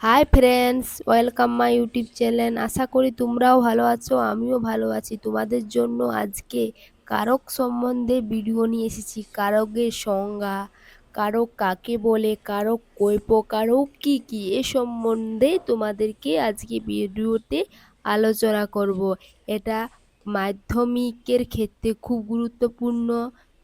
High friends, welcome my YouTube channel. আশা করি তোমরাও ভালো আছো, আমিও ভালো আছি। তোমাদের জন্য আজকে কারক সম্বন্ধে ভিডিও নিয়ে এসেছি। কারকের সংজ্ঞা, কারক কাকে বলে, কারক কয় প্রকার ও কি কি, এ সম্বন্ধে তোমাদেরকে আজকে ভিডিওতে আলোচনা করব। এটা মাধ্যমিকের ক্ষেত্রে খুব গুরুত্বপূর্ণ।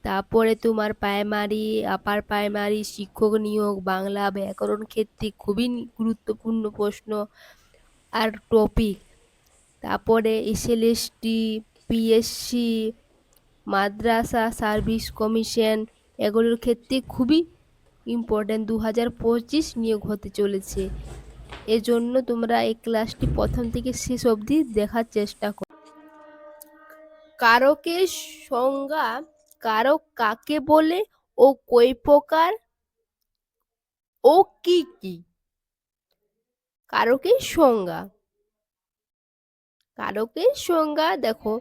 তারপরে তোমার প্রাইমারি, আপার প্রাইমারি শিক্ষক নিয়োগ, বাংলা ব্যাকরণ ক্ষেত্রে খুবই গুরুত্বপূর্ণ প্রশ্ন আর টপিক। তারপরে এসএলএসটি, পিএসসি, মাদ্রাসা সার্ভিস কমিশন, এগুলোর ক্ষেত্রে খুবই ইম্পর্ট্যান্ট। 2025 নিয়োগ হতে চলেছে। এজন্য তোমরা এই ক্লাসটি প্রথম থেকে শেষ অবধি দেখার চেষ্টা করো। কারকের সংজ্ঞা, কারক কাকে বলে ও কয় প্রকার ও কি কি। কারকের সংজ্ঞা, কারকের সংজ্ঞা দেখো,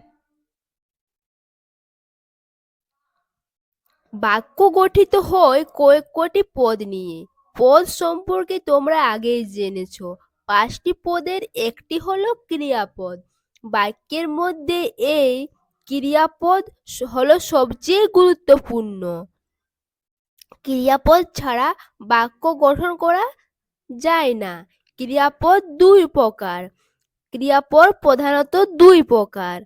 বাক্য গঠিত হয় কয়েকটি পদ নিয়ে। পদ সম্পর্কে তোমরা আগেই জেনেছো। 5টি পদের একটি হলো ক্রিয়াপদ। বাক্যের মধ্যে এই ক্রিয়াপদ হলো সবচেয়ে গুরুত্বপূর্ণ। ক্রিয়াপদ ছাড়া বাক্য গঠন করা যায় না। ক্রিয়াপদ দুই প্রকার। ক্রিয়াপদ প্রধানত দুই প্রকার,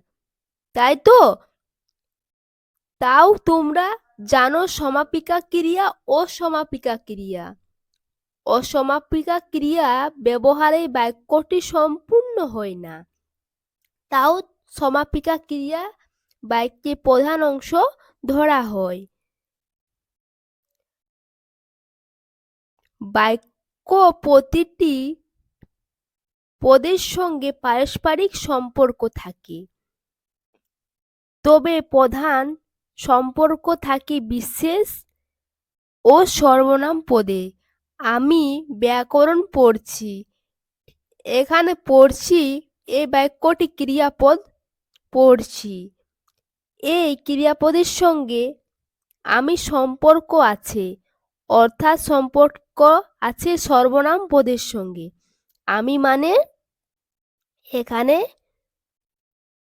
তাই তো? তাও তোমরা জানো, সমাপিকা ক্রিয়া ও সমাপিকা ক্রিয়া। অসমাপিকা ক্রিয়া ব্যবহারে বাক্যটি সম্পূর্ণ হয় না। তাও সমাপিকা ক্রিয়া বাক্যে প্রধান অংশ ধরা হয়। বাক্য প্রতিটি পদের সঙ্গে পারস্পরিক সম্পর্ক থাকে, তবে প্রধান সম্পর্ক থাকে বিশেষ ও সর্বনাম পদে। আমি ব্যাকরণ পড়ছি, এখানে পড়ছি এই বাক্যটি ক্রিয়াপদ। পড়ছি এই ক্রিয়াপদের সঙ্গে আমি সম্পর্ক আছে, অর্থাৎ সম্পর্ক আছে সর্বনাম পদের সঙ্গে। আমি মানে এখানে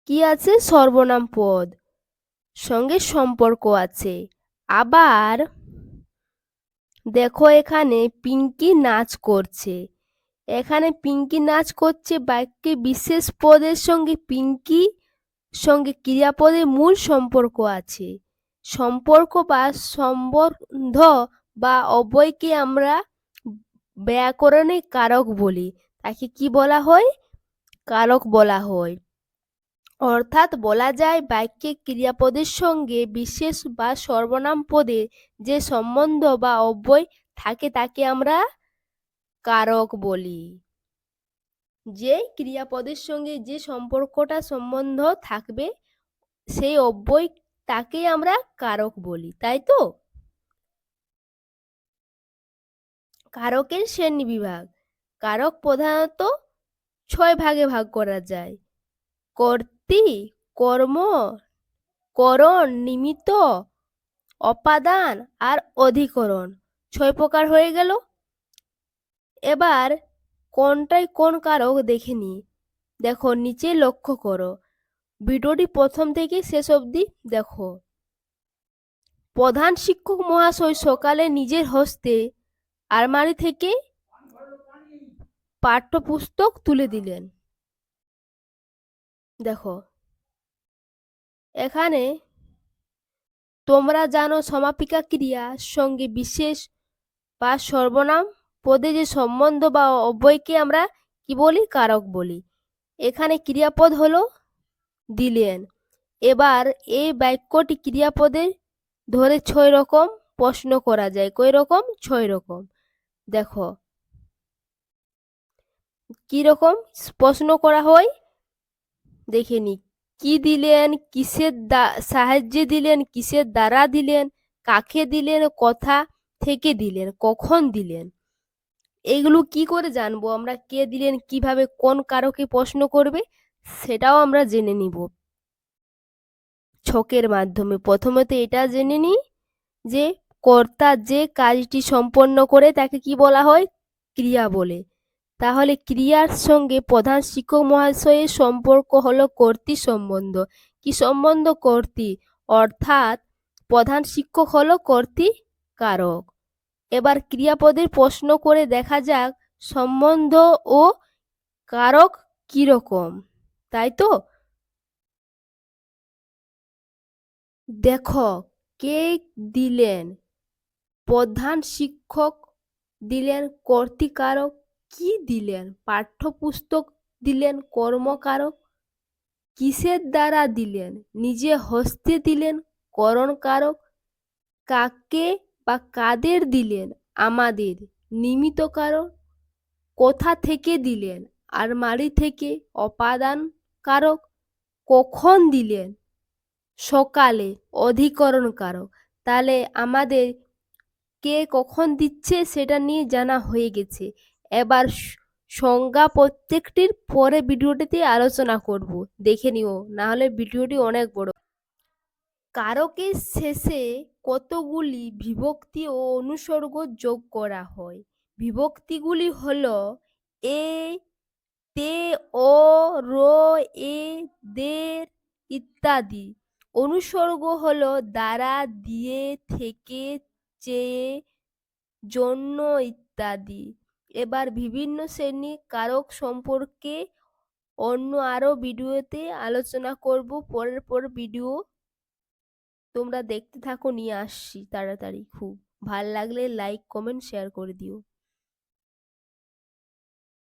কি আছে? সর্বনাম পদ সঙ্গে সম্পর্ক আছে। আবার দেখো, এখানে পিঙ্কি নাচ করছে। এখানে পিঙ্কি নাচ করছে বাক্যে বিশেষ পদের সঙ্গে পিঙ্কি সঙ্গে ক্রিয়াপদের মূল সম্পর্ক আছে। সম্পর্ক বা সম্বন্ধ বা অব্যয়কে আমরা ব্যাকরণে কারক বলি। তাকে কি বলা হয়? কারক বলা হয়। অর্থাৎ বলা যায় বাক্যে ক্রিয়াপদের সঙ্গে বিশেষ বা সর্বনাম পদে যে সম্বন্ধ বা অব্যয় থাকে তাকে আমরা কারক বলি। যে ক্রিয়াপদের সঙ্গে যে সম্পর্কটা সম্বন্ধ থাকবে সেই অব্যয়, তাকে আমরা কারক বলি, তাই তো? কারকের শ্রেণী বিভাগ। কারক প্রধানত 6 ভাগে ভাগ করা যায়: কর্তৃ, কর্ম, করণ, নিমিত্ত, অপাদান আর অধিকরণ। 6 প্রকার হয়ে গেল। এবার কোনটাই কোন কারক দেখে নি। দেখো, নিচে লক্ষ্য করো, ভিডিওটি প্রথম থেকে শেষ অবধি দেখো। প্রধান শিক্ষক মহাশয় সকালে নিজের হস্তে আলমারি থেকে পাঠ্যপুস্তক তুলে দিলেন। দেখো, এখানে তোমরা জানো সমাপিকা ক্রিয়ার সঙ্গে বিশেষ বা সর্বনাম পদে যে সম্বন্ধ বা অব্যয়কে আমরা কি বলি? কারক বলি। এখানে ক্রিয়াপদ হলো দিলেন। এবার এই বাক্যটি ক্রিয়াপদে ধরে 6 রকম প্রশ্ন করা যায়। কয় রকম? 6 রকম। দেখো কি রকম প্রশ্ন করা হয় দেখে নি। কি দিলেন, কিসের সাহায্যে দিলেন, কিসের দ্বারা দিলেন, কাকে দিলেন, কথা থেকে দিলেন, কখন দিলেন। এইগুলো কি করে জানবো আমরা? কে দিলেন, কিভাবে, কোন কারকে প্রশ্ন করবে, সেটাও আমরা জেনে নিব ছকের মাধ্যমে। প্রথমে তো এটা জেনে নিই যে কর্তা যে কাজটি সম্পন্ন করে তাকে কি বলা হয়? ক্রিয়া বলে। তাহলে ক্রিয়ার সঙ্গে প্রধান শিক্ষক মহাশয়ের সম্পর্ক হলো কর্তৃ সম্বন্ধ। কি সম্বন্ধ? কর্তৃ, অর্থাৎ প্রধান শিক্ষক হলো কর্তৃ কারক। এবার ক্রিয়াপদের প্রশ্ন করে দেখা যাক সম্বন্ধ ও কারক কিরকম, তাই তো? দেখো, কে দিলেন? প্রধান শিক্ষক দিলেন কর্তৃকারক। কি দিলেন? পাঠ্যপুস্তক দিলেন কর্মকারক। কিসের দ্বারা দিলেন? নিজে হস্তে দিলেন করণকারক। কাকে বা কাদের দিলেন? আমাদের, নিমিত্তকারক। কোথা থেকে দিলেন? আলমারি থেকে, অপাদান কারক। কখন দিলেন? সকালে, অধিকরণ কারক। তাহলে আমাদের কে কখন দিচ্ছে সেটা নিয়ে জানা হয়ে গেছে। এবার সংজ্ঞা প্রত্যেকটির পরে ভিডিওটিতে আলোচনা করব, দেখে নিও, না হলে ভিডিওটি অনেক বড়। কারকের শেষে কতগুলি বিভক্তি ও অনুসর্গ যোগ করা হয়। বিভক্তিগুলি হল এ, তে, ও, র, এ, দের ইত্যাদি। অনুসর্গ হল দ্বারা, দিয়ে, থেকে, চেয়ে, জন্য ইত্যাদি। এবার বিভিন্ন শ্রেণীর কারক সম্পর্কে অন্য আরো ভিডিওতে আলোচনা করব। পরের ভিডিও তোমরা দেখতে থাকো, নিয়ে আসছি তাড়াতাড়ি। খুব ভাল লাগলে লাইক, কমেন্ট, শেয়ার করে দিও।